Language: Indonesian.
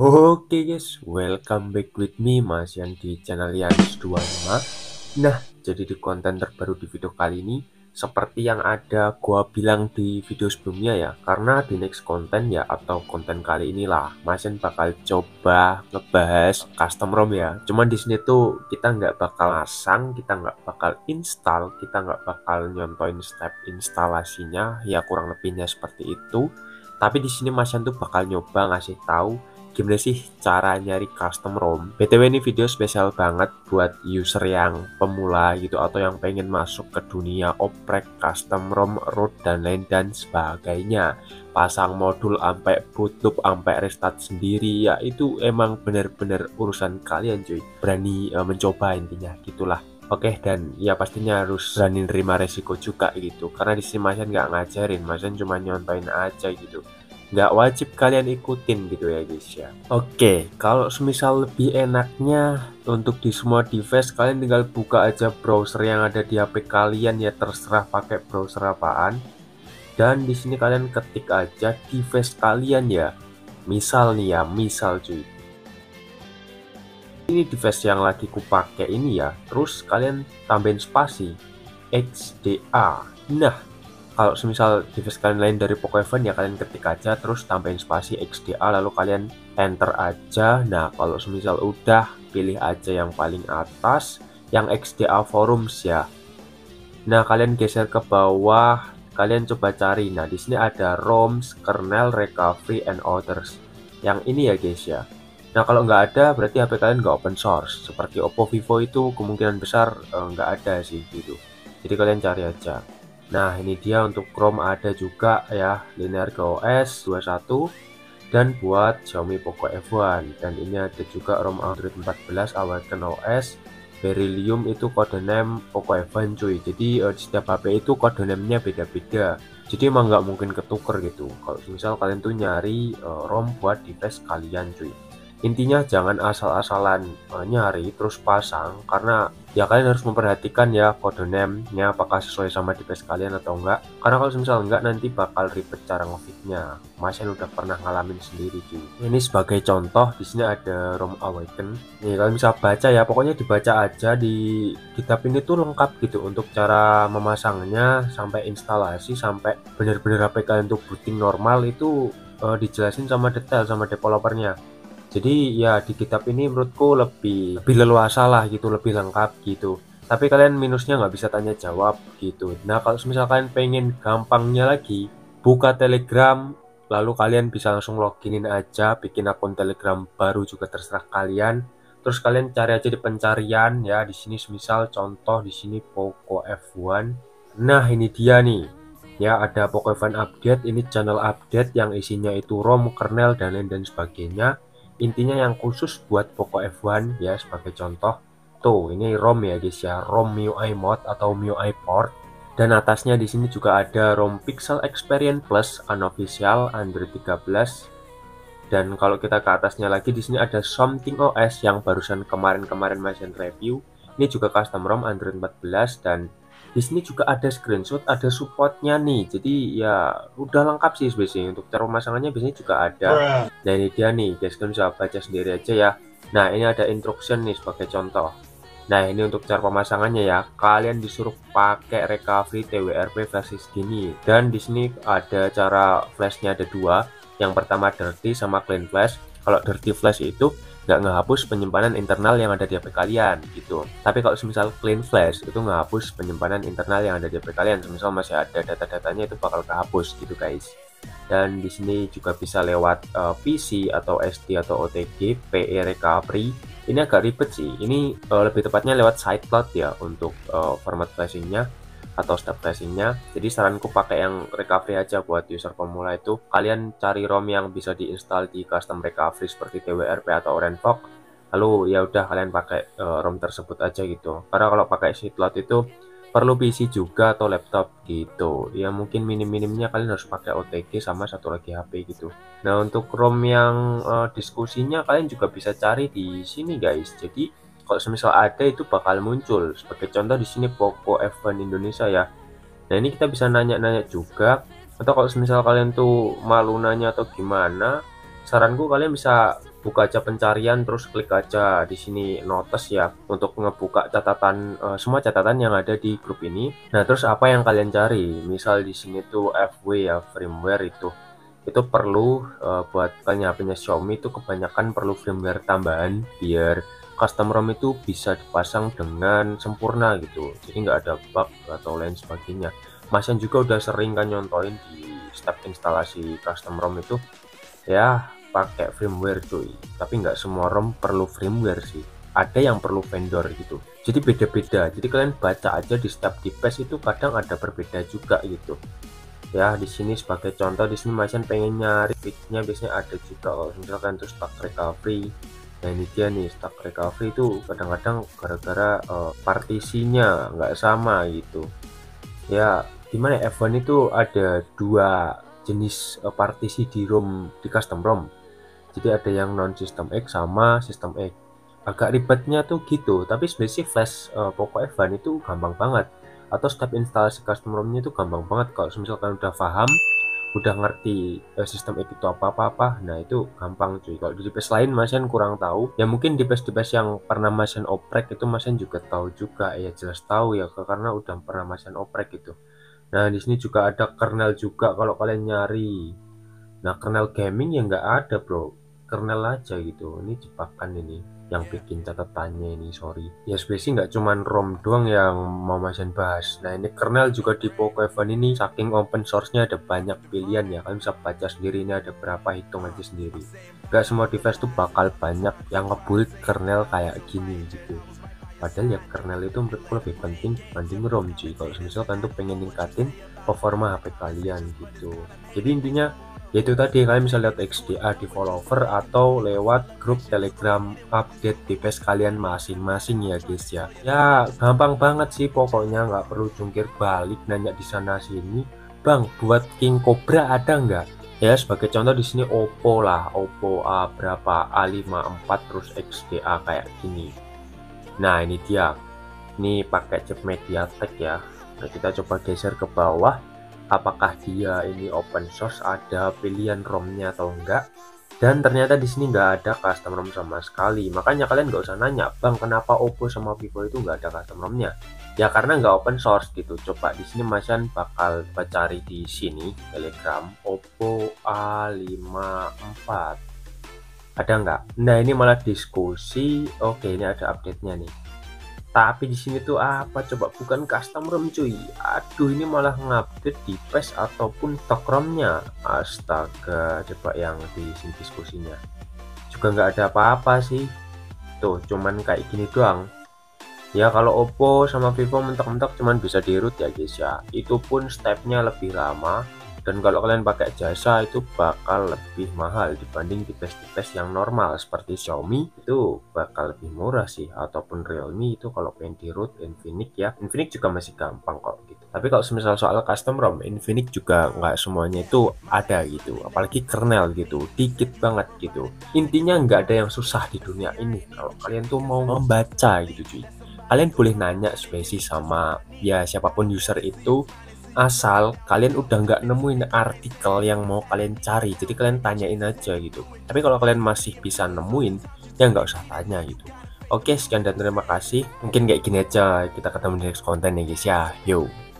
Oke guys, welcome back with me Mas yang di channel Yans25. Nah, jadi di konten terbaru di video kali ini seperti yang ada gua bilang di video sebelumnya ya, karena di next konten ya atau konten kali inilah Mas Yan bakal coba ngebahas custom ROM ya. Cuman di sini tuh kita nggak bakal pasang, kita nggak bakal install, kita nggak bakal nyontoin step instalasinya ya, kurang lebihnya seperti itu. Tapi di sini Mas Yan tuh bakal nyoba ngasih tahu gimana sih cara nyari custom ROM. BTW ini video spesial banget buat user yang pemula gitu atau yang pengen masuk ke dunia oprek, custom ROM, root dan lain dan sebagainya. Pasang modul sampai bootloop sampai restart sendiri ya, itu emang bener-bener urusan kalian cuy. Berani mencoba intinya gitulah. Oke, dan ya pastinya harus berani nerima resiko juga gitu. Karena di sini Mas Yan nggak ngajarin, Mas Yan cuma nyontoin aja gitu, nggak wajib kalian ikutin gitu ya guys ya. Oke, kalau semisal lebih enaknya untuk di semua device kalian tinggal buka aja browser yang ada di HP kalian ya, terserah pakai browser apaan. Dan di sini kalian ketik aja device kalian ya. Misal nih ya, misal cuy, ini device yang lagi kupakai ini ya, terus kalian tambahin spasi XDA. Nah, kalau semisal device kalian lain dari Poco F1 ya kalian ketik aja terus tambahin spasi XDA lalu kalian enter aja. Nah, kalau semisal udah, pilih aja yang paling atas yang XDA forums ya. Nah, kalian geser ke bawah, kalian coba cari. Nah, di sini ada ROMs, kernel, recovery, and others. Yang ini ya guys ya. Nah, kalau nggak ada berarti HP kalian nggak open source. Seperti Oppo, Vivo itu kemungkinan besar nggak ada sih gitu. Jadi kalian cari aja. Nah, ini dia untuk Chrome ada juga ya, Linear OS 21 dan buat Xiaomi Poco F1. Dan ini ada juga ROM Android 14 Awaken OS, Beryllium itu codename Poco F1 cuy. Jadi di setiap HP itu codename-nya beda-beda. Jadi emang nggak mungkin ketuker gitu. Kalau misal kalian tuh nyari ROM buat device kalian cuy. Intinya jangan asal-asalan nyari terus pasang, karena ya kalian harus memperhatikan ya codename-nya apakah sesuai sama device kalian atau enggak. Karena kalau misal enggak nanti bakal ribet cara ngefitnya. Mas Yan udah pernah ngalamin sendiri cuy. Ini sebagai contoh di sini ada ROM Awaken. Nih kalian bisa baca ya, pokoknya dibaca aja di kitab ini tuh lengkap gitu untuk cara memasangnya sampai instalasi sampai bener-bener HP kalian tuh booting normal itu dijelasin sama detail sama developernya. Jadi ya di kitab ini menurutku lebih leluasa lah gitu, lebih lengkap gitu. Tapi kalian minusnya nggak bisa tanya jawab gitu. Nah, kalau misalkan pengen gampangnya lagi, buka Telegram, lalu kalian bisa langsung loginin aja, bikin akun Telegram baru juga terserah kalian. Terus kalian cari aja di pencarian ya, di sini semisal contoh di sini Poco F1. Nah, ini dia nih. Ya, ada Poco F1 update, ini channel update yang isinya itu ROM, kernel dan lain dan sebagainya. Intinya yang khusus buat Poco F1 ya, sebagai contoh tuh ini ROM ya guys ya, ROM MIUI mode atau MIUI port. Dan atasnya di sini juga ada ROM Pixel Experience Plus unofficial Android 13. Dan kalau kita ke atasnya lagi di sini ada Something OS yang barusan kemarin-kemarin Mas review. Ini juga custom ROM Android 14 dan di sini juga ada screenshot, ada supportnya nih. Jadi ya udah lengkap sih biasanya. Untuk cara pemasangannya biasanya juga ada. Nah, ini dia nih guys, kalian bisa baca sendiri aja ya. Nah, ini ada instruction nih sebagai contoh. Nah, ini untuk cara pemasangannya ya. Kalian disuruh pakai recovery TWRP versi segini. Dan di sini ada cara flashnya ada dua. Yang pertama dirty sama clean flash. Kalau dirty flash itu nggak ngehapus penyimpanan internal yang ada di HP kalian gitu. Tapi kalau misal clean flash itu ngehapus penyimpanan internal yang ada di HP kalian. Misal masih ada data-datanya itu bakal kehapus gitu guys. Dan di sini juga bisa lewat PC atau SD atau OTG, PE recovery. Ini agak ribet sih. Ini lebih tepatnya lewat sideload ya untuk format flashingnya atau step flashingnya. Jadi saranku pakai yang recovery aja buat user pemula itu. Kalian cari ROM yang bisa diinstal di custom recovery seperti TWRP atau OrangeFog. Lalu ya udah kalian pakai ROM tersebut aja gitu. Karena kalau pakai sideload itu perlu PC juga atau laptop gitu ya, mungkin minim-minimnya kalian harus pakai OTG sama satu lagi HP gitu. Nah, untuk ROM yang diskusinya kalian juga bisa cari di sini guys. Jadi kalau semisal ada itu bakal muncul sebagai contoh di sini Poco F1 Indonesia ya. Nah, ini kita bisa nanya-nanya juga, atau kalau semisal kalian tuh malu nanya atau gimana, saranku kalian bisa buka aja pencarian, terus klik aja di sini notes ya untuk ngebuka catatan, semua catatan yang ada di grup ini. Nah, terus apa yang kalian cari? Misal di sini tuh FW ya, firmware itu perlu, buat punya Xiaomi itu kebanyakan perlu firmware tambahan biar custom ROM itu bisa dipasang dengan sempurna gitu, jadi nggak ada bug atau lain sebagainya. Mas Yan juga udah sering kan nyontoin di step instalasi custom ROM itu ya pakai firmware cuy, tapi nggak semua ROM perlu firmware sih, ada yang perlu vendor gitu, jadi beda-beda. Jadi kalian baca aja di step device itu kadang ada berbeda juga gitu ya. Di sini sebagai contoh, di sini Mas Yan pengen nyari fixnya, biasanya ada juga kalau misalkan tuh stack recovery. Nah ini dia nih, stack recovery itu kadang-kadang gara-gara partisinya nggak sama gitu ya. Gimana ya, F1 itu ada dua jenis partisi di ROM, di custom ROM. Jadi ada yang non system X sama system X. Agak ribetnya tuh gitu, tapi sebenarnya flash Poco F1 itu gampang banget, atau step instalasi custom ROM-nya itu gampang banget kalau misalkan udah paham, udah ngerti sistem X itu apa-apa. Nah itu gampang cuy. Kalau di device lain Mas Yan kurang tahu ya, mungkin device-device yang pernah Mas Yan oprek itu Mas Yan juga tahu juga ya, jelas tahu ya karena udah pernah Mas Yan oprek gitu. Nah di sini juga ada kernel juga kalau kalian nyari. Nah kernel gaming ya nggak ada bro, kernel aja gitu. Ini jebakan ini yang bikin catatannya ini, sorry ya. Sebenarnya nggak cuman ROM doang yang mau Mas Yan bahas. Nah ini kernel juga di Poco F1 ini saking open source nya ada banyak pilihan ya, kalian bisa baca sendiri ini ada berapa, hitung aja sendiri. Nggak semua device tuh bakal banyak yang ngebuild kernel kayak gini gitu, padahal ya kernel itu menurutku lebih penting dibanding ROM cuy, kalau misalkan tuh pengen ningkatin performa HP kalian gitu. Jadi intinya yaitu tadi, kalian bisa lihat XDA di follower atau lewat grup Telegram update device kalian masing-masing ya guys ya. Ya gampang banget sih pokoknya, nggak perlu jungkir balik nanya di sana sini. Bang, buat King Cobra ada nggak? Ya sebagai contoh di sini Oppo lah, Oppo A berapa, A54 terus XDA kayak gini. Nah ini dia, ini pakai chip MediaTek ya. Nah kita coba geser ke bawah, apakah dia ini open source, ada pilihan ROM-nya atau enggak. Dan ternyata di sini nggak ada custom ROM sama sekali. Makanya kalian nggak usah nanya, bang kenapa Oppo sama Vivo itu nggak ada custom ROM-nya? Ya karena nggak open source gitu. Coba di sini Mas Yan bakal cari di sini Telegram Oppo A54. Ada nggak? Nah ini malah diskusi. Oke ini ada update-nya nih. Tapi di sini tuh apa coba, bukan custom ROM cuy. Aduh ini malah ngupdate device ataupun stock ROM-nya. Astaga, coba yang di sini diskusinya. Juga nggak ada apa-apa sih. Tuh, cuman kayak gini doang. Ya kalau Oppo sama Vivo mentok-mentok cuman bisa di root ya guys ya. Itu pun stepnya lebih lama. Dan kalau kalian pakai jasa itu bakal lebih mahal dibanding device-device yang normal seperti Xiaomi, itu bakal lebih murah sih, ataupun Realme itu kalau pengen di root. Infinix ya, Infinix juga masih gampang kok gitu. Tapi kalau misal soal custom ROM, Infinix juga nggak semuanya itu ada gitu, apalagi kernel gitu, dikit banget gitu. Intinya nggak ada yang susah di dunia ini kalau kalian tuh mau membaca gitu cuy. Kalian boleh nanya spesies sama ya siapapun user itu, asal kalian udah nggak nemuin artikel yang mau kalian cari, jadi kalian tanyain aja gitu. Tapi kalau kalian masih bisa nemuin ya nggak usah tanya gitu. Oke sekian dan terima kasih, mungkin kayak gini aja, kita ketemu di next konten ya guys ya, yo.